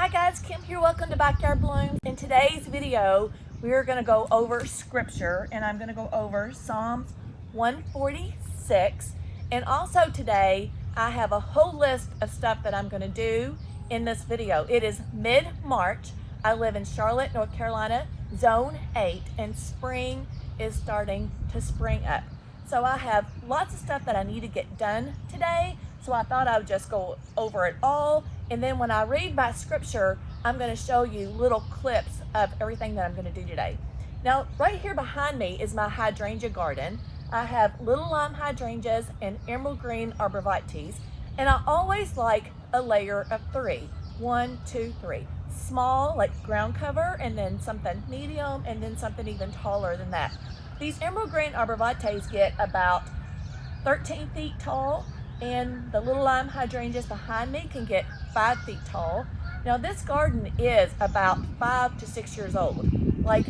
Hi guys, Kim here. Welcome to Backyard Blooms. In today's video, we are going to go over scripture, and I'm going to go over Psalms 146. And also today, I have a whole list of stuff that I'm going to do in this video. It is mid-March. I live in Charlotte, North Carolina, Zone 8, and spring is starting to spring up. So I have lots of stuff that I need to get done today. So I thought I would just go over it all. And then when I read my scripture, I'm going to show you little clips of everything that I'm going to do today. Now, right here behind me is my hydrangea garden. I have little lime hydrangeas and emerald green arborvitaes. And I always like a layer of three. 1, 2, 3. Small, like ground cover, and then something medium, and then something even taller than that. These emerald green arborvitaes get about 13 feet tall, and the little lime hydrangeas behind me can get 5 feet tall. Now this garden is about 5 to 6 years old. Like,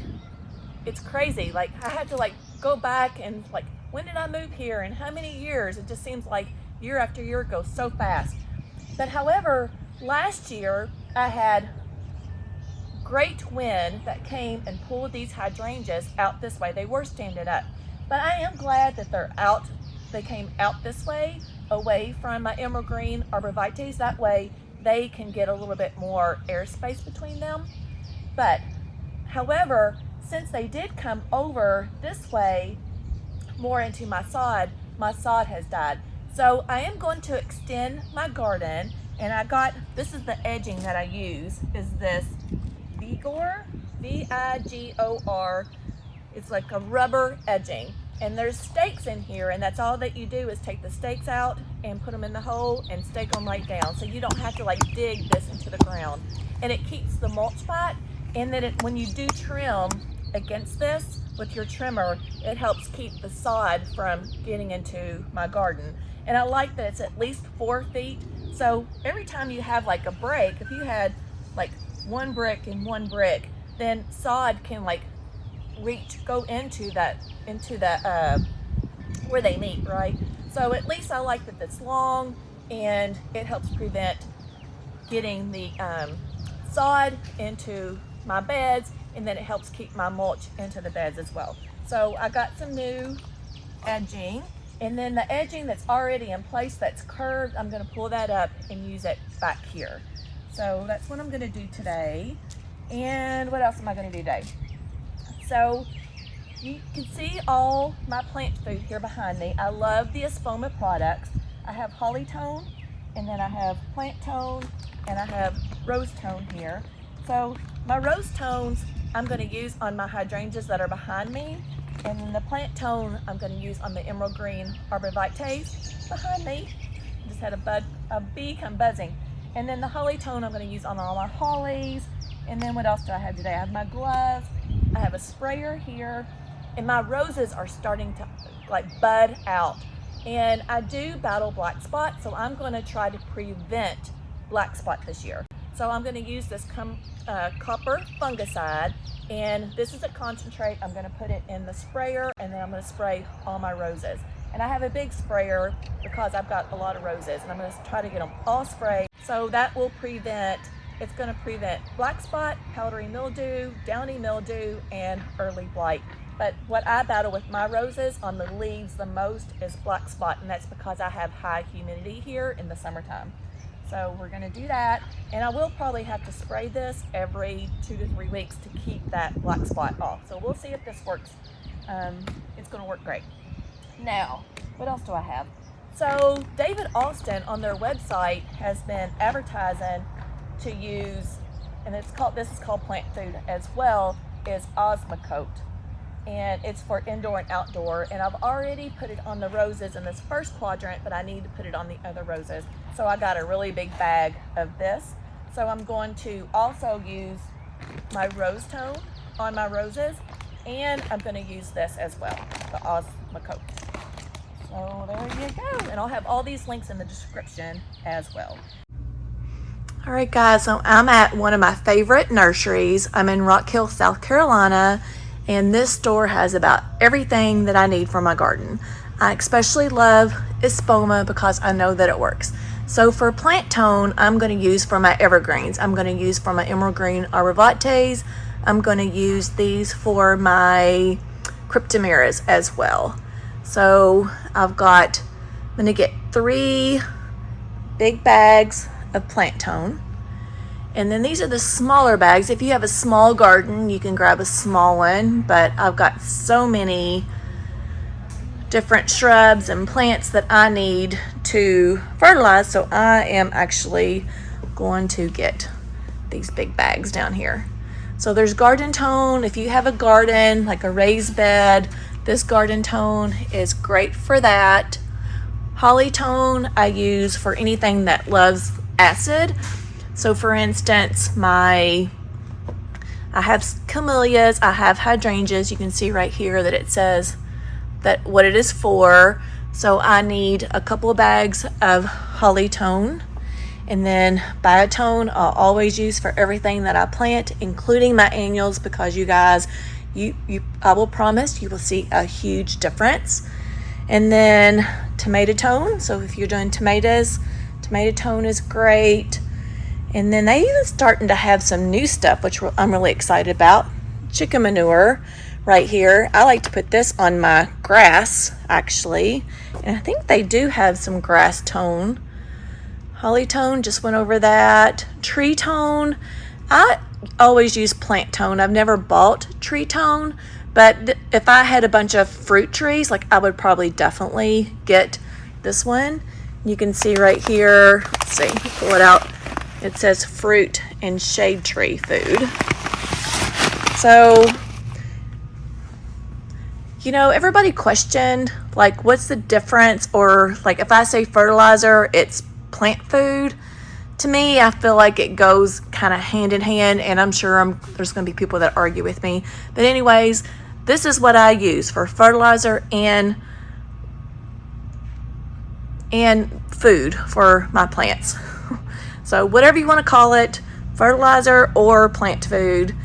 it's crazy. Like, I had to go back and when did I move here and how many years? It just seems like year after year goes so fast. But however, last year I had great wind that came and pulled these hydrangeas out this way. They were standing up, but I am glad that they're out. They came out this way, away from my emerald green arborvitaes. That way they can get a little bit more airspace between them. But however, since they did come over this way more into my sod has died. So I am going to extend my garden, and this is the edging that I use, is this Vigoro, V-I-G-O-R. It's like a rubber edging. And there's stakes in here, and that's all that you do is take the stakes out and put them in the hole and stake them right down. So you don't have to dig this into the ground. And it keeps the mulch spot. And then when you do trim against this with your trimmer, it helps keep the sod from getting into my garden. And I like that it's at least 4 feet. So every time you have a break, if you had one brick and one brick, then sod can go into that where they meet, right? So at least I like that it's long, and it helps prevent getting the sod into my beds, and then it helps keep my mulch into the beds as well. So I got some new edging, and then the edging that's already in place that's curved, I'm going to pull that up and use it back here. So that's what I'm going to do today. And what else am I going to do today? So you can see all my plant food here behind me. I love the Espoma products. I have holly tone, and then I have plant tone, and I have rose tone here. So my rose tones I'm going to use on my hydrangeas that are behind me, and then the plant tone I'm going to use on the emerald green arborvitaes behind me. Just had a bee come buzzing. And then the holly tone I'm going to use on all my hollies. And then what else do I have today? I have my gloves. I have a sprayer here. And my roses are starting to bud out. And I do battle black spot, so I'm going to try to prevent black spot this year. So I'm going to use this copper fungicide, and this is a concentrate. I'm going to put it in the sprayer, and then I'm going to spray all my roses. And I have a big sprayer because I've got a lot of roses, and I'm going to try to get them all sprayed. So that will it's going to prevent black spot, powdery mildew, downy mildew, and early blight. But what I battle with my roses on the leaves the most is black spot, and that's because I have high humidity here in the summertime. So we're going to do that, and I will probably have to spray this every 2 to 3 weeks to keep that black spot off. So we'll see if this works. It's going to work great. Now, what else do I have? So David Austin on their website has been advertising to use, and this is called plant food as well, is Osmocote. And it's for indoor and outdoor. And I've already put it on the roses in this first quadrant, but I need to put it on the other roses. So I got a really big bag of this. So I'm going to also use my rose tone on my roses, and I'm going to use this as well, the Osmocote. So there you go. And I'll have all these links in the description as well. All right, guys, so I'm at one of my favorite nurseries. I'm in Rock Hill, South Carolina, and this store has about everything that I need for my garden. I especially love Espoma because I know that it works. So for plant tone, I'm going to use for my evergreens. I'm going to use for my emerald green arborvitaes. I'm going to use these for my cryptomeras as well. So I'm going to get 3 big bags of plant tone. And then these are the smaller bags. If you have a small garden, you can grab a small one, but I've got so many different shrubs and plants that I need to fertilize, so I am actually going to get these big bags down here. So there's garden tone. If you have a garden, like a raised bed, this garden tone is great for that. Holly tone I use for anything that loves acid. So for instance, I have camellias, I have hydrangeas. You can see right here that it says that what it is for. So I need a couple of bags of holly tone, and then biotone I'll always use for everything that I plant, including my annuals, because you guys, I will promise you will see a huge difference. And then tomato tone. So if you're doing tomatoes, tomato tone is great. And then they even starting to have some new stuff, which I'm really excited about. Chicken manure right here. I like to put this on my grass, actually. And I think they do have some grass tone. Holly tone, just went over that. Tree tone, I always use plant tone. I've never bought tree tone, but if I had a bunch of fruit trees, like I would probably definitely get this one. You can see right here, let's see, pull it out. It says fruit and shade tree food. So, you know, everybody questioned, like, what's the difference? Or, like, if I say fertilizer, it's plant food. To me, I feel like it goes kind of hand in hand, and I'm sure there's going to be people that argue with me. But anyways, this is what I use for fertilizer and food for my plants. So whatever you want to call it, fertilizer or plant food.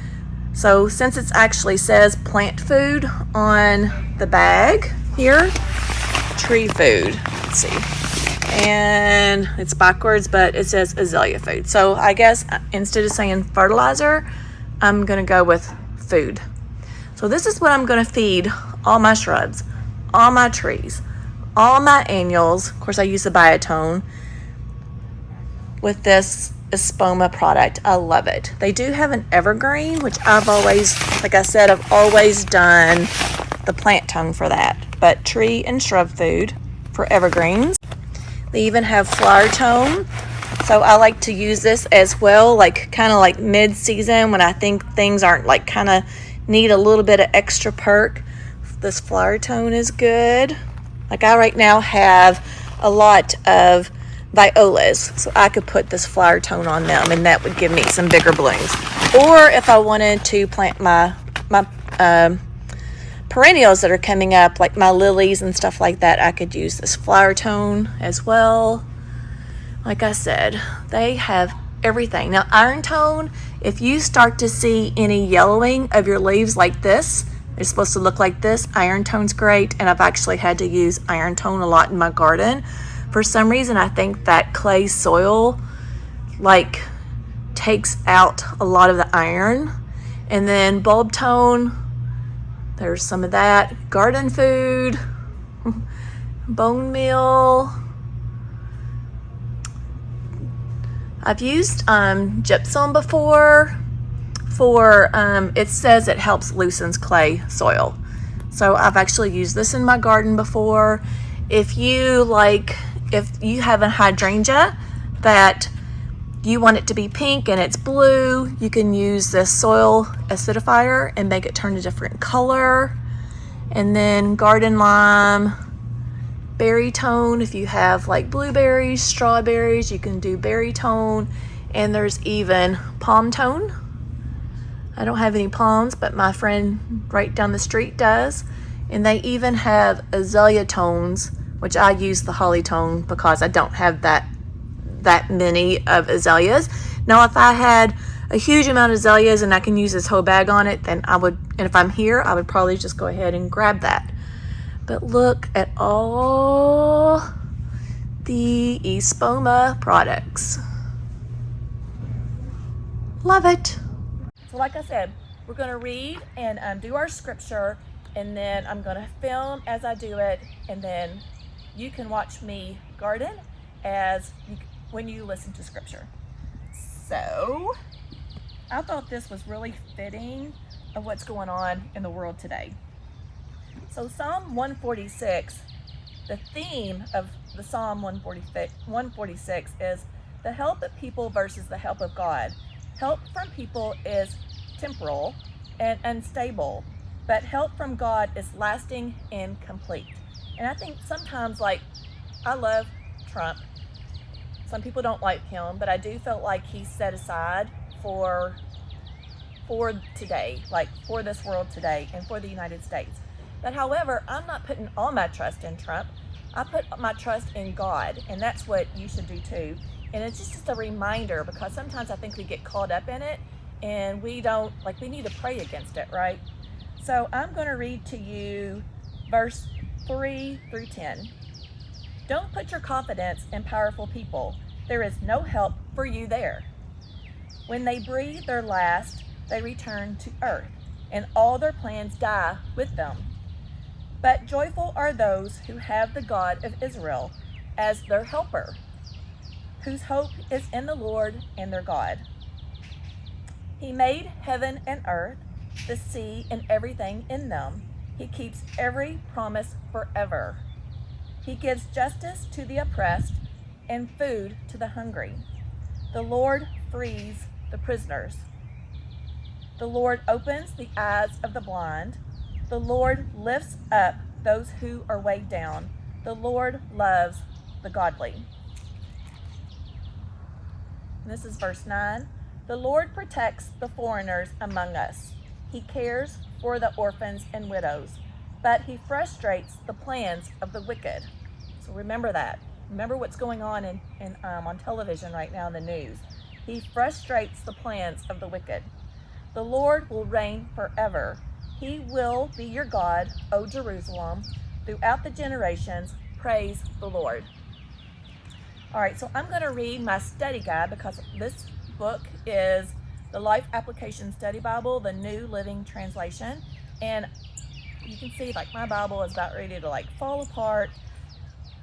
So since it actually says plant food on the bag here, tree food, let's see, and it's backwards, but it says azalea food. So I guess instead of saying fertilizer, I'm gonna go with food. So this is what I'm gonna feed all my shrubs, all my trees, all my annuals. Of course I use the biotone with this Espoma product. I love it. They do have an evergreen, which I've always, like I said, I've always done the plant tone for that. But tree and shrub food for evergreens. They even have flower tone. So I like to use this as well, like kind of like mid-season when I think things aren't like kind of need a little bit of extra perk. This flower tone is good. Like I right now have a lot of violas, so I could put this flower tone on them and that would give me some bigger blooms. Or if I wanted to plant my perennials that are coming up, like my lilies and stuff like that, I could use this flower tone as well. Like I said, they have everything. Now iron tone, if you start to see any yellowing of your leaves like this, they're supposed to look like this, iron tone's great, and I've actually had to use iron tone a lot in my garden. For some reason, I think that clay soil like takes out a lot of the iron. And then bulb tone, there's some of that. Garden food, bone meal. I've used gypsum before for, it says it helps loosens clay soil. So I've actually used this in my garden before. If you have a hydrangea that you want it to be pink and it's blue, you can use this soil acidifier and make it turn a different color. And then garden lime, berry tone, if you have like blueberries, strawberries, you can do berry tone. And there's even palm tone. I don't have any palms, but my friend right down the street does. And they even have azalea tones, which I use the holly tone because I don't have that many of azaleas. Now, if I had a huge amount of azaleas and I can use this whole bag on it, then I would, and if I'm here, I would probably just go ahead and grab that. But look at all the Espoma products. Love it. So like I said, we're going to read and do our scripture, and then I'm going to film as I do it, and then you can watch me garden when you listen to scripture. So I thought this was really fitting of what's going on in the world today. So Psalm 146, the theme of the Psalm 146 is the help of people versus the help of God. Help from people is temporal and unstable, but help from God is lasting and complete. And I think sometimes, like, I love Trump. Some people don't like him, but I do feel like he's set aside for today, like for this world today and for the United States. But however, I'm not putting all my trust in Trump. I put my trust in God, and that's what you should do too. And it's just a reminder, because sometimes I think we get caught up in it and we need to pray against it, right? So I'm going to read to you verse 3 through 10. Don't put your confidence in powerful people. There is no help for you there. When they breathe their last, they return to earth, and all their plans die with them. But joyful are those who have the God of Israel as their helper, whose hope is in the Lord and their God. He made heaven and earth, the sea and everything in them. He keeps every promise forever. He gives justice to the oppressed and food to the hungry. The Lord frees the prisoners. The Lord opens the eyes of the blind. The Lord lifts up those who are weighed down. The Lord loves the godly. And this is verse 9. The Lord protects the foreigners among us. He cares for the orphans and widows, but he frustrates the plans of the wicked. So remember that. Remember what's going on on television right now in the news. He frustrates the plans of the wicked. The Lord will reign forever. He will be your God, O Jerusalem. Throughout the generations, praise the Lord. All right, so I'm going to read my study guide, because this book is the Life Application Study Bible, the New Living Translation. And you can see, like, my Bible is about ready to fall apart.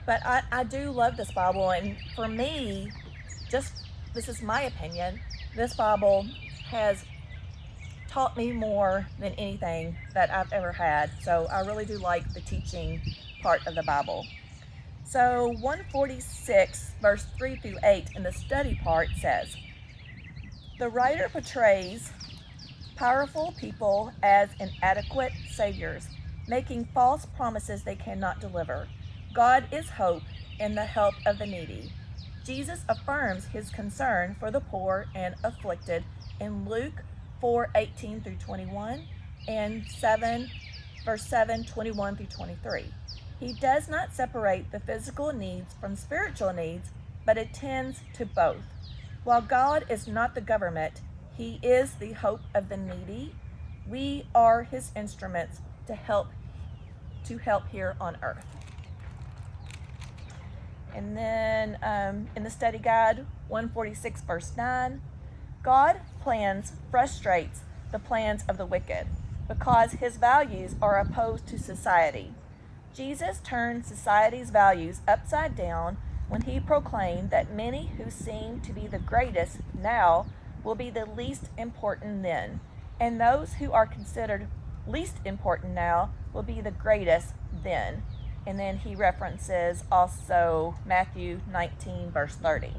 But I do love this Bible, and for me, this is my opinion, this Bible has taught me more than anything that I've ever had. So I really do like the teaching part of the Bible. So 146 verse 3 through 8 in the study part says, the writer portrays powerful people as inadequate saviors, making false promises they cannot deliver. God is hope and the help of the needy. Jesus affirms his concern for the poor and afflicted in Luke 4:18 through 21 and verse 7, 21 through 23. He does not separate the physical needs from spiritual needs, but attends to both. While God is not the government, he is the hope of the needy. We are his instruments to help here on earth. And then in the study guide, 146 verse 9, God frustrates the plans of the wicked because his values are opposed to society. Jesus turned society's values upside down when he proclaimed that many who seem to be the greatest now will be the least important then, and those who are considered least important now will be the greatest then. And then he references also Matthew 19 verse 30.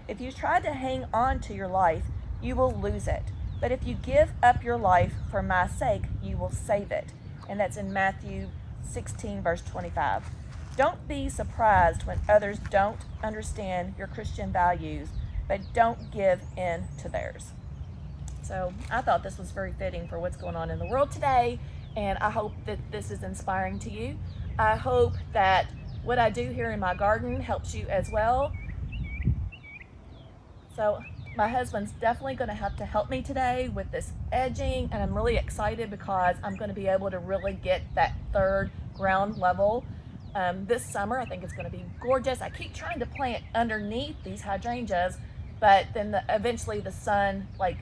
If you try to hang on to your life, you will lose it. But if you give up your life for my sake, you will save it. And that's in Matthew 16 verse 25. Don't be surprised when others don't understand your Christian values, but don't give in to theirs. So I thought this was very fitting for what's going on in the world today, and I hope that this is inspiring to you. I hope that what I do here in my garden helps you as well. So my husband's definitely going to have to help me today with this edging, and I'm really excited because I'm going to be able to really get that third ground level this summer. I think it's going to be gorgeous. I keep trying to plant underneath these hydrangeas, but then eventually the sun like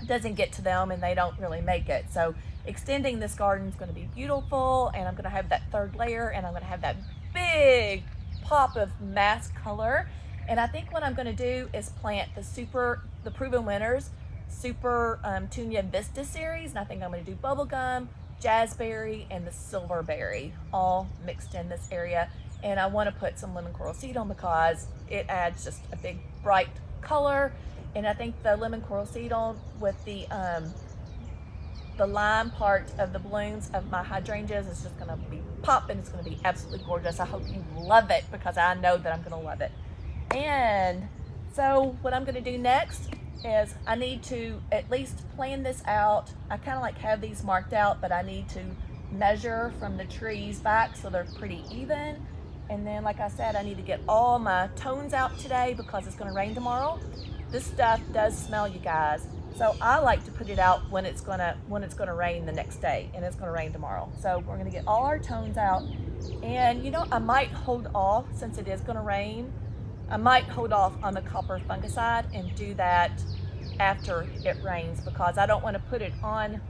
doesn't get to them and they don't really make it. So extending this garden is going to be beautiful, and I'm going to have that third layer, and I'm going to have that big pop of mass color. And I think what I'm going to do is plant the Proven Winners Super Tunia Vista series, and I think I'm going to do bubblegum, jazzberry, and the silverberry all mixed in this area. And I want to put some lemon coral seed on because it adds just a big bright color. And I think the lemon coral seed on with the lime part of the balloons of my hydrangeas is just going to be pop, and it's going to be absolutely gorgeous. I hope you love it because I know that I'm going to love it. And so what I'm going to do next is I need to at least plan this out. I kind of like have these marked out, but I need to measure from the trees back so they're pretty even. And then, like I said, I need to get all my tones out today because it's going to rain tomorrow. This stuff does smell, you guys. So I like to put it out when it's gonna rain the next day, and it's gonna rain tomorrow. So we're gonna get all our tones out. And you know, I might hold off, since it is gonna rain, I might hold off on the copper fungicide and do that after it rains, because I don't want to put it on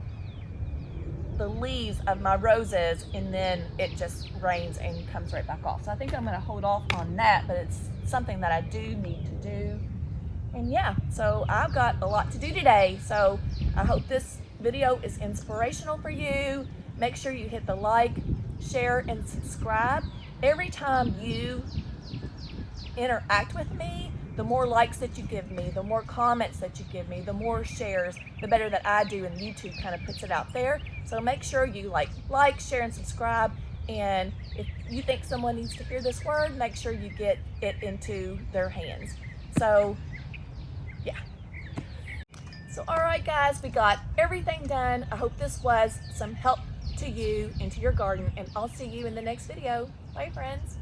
the leaves of my roses and then it just rains and comes right back off. So I think I'm going to hold off on that, but it's something that I do need to do. And yeah, so I've got a lot to do today. So I hope this video is inspirational for you. Make sure you hit the like, share, and subscribe. Every time you interact with me, the more likes that you give me, the more comments that you give me, the more shares, the better that I do, and YouTube kind of puts it out there. So make sure you like, share, and subscribe. And if you think someone needs to hear this word, make sure you get it into their hands. So yeah. So all right guys, we got everything done. I hope this was some help to you and to your garden, and I'll see you in the next video. Bye friends.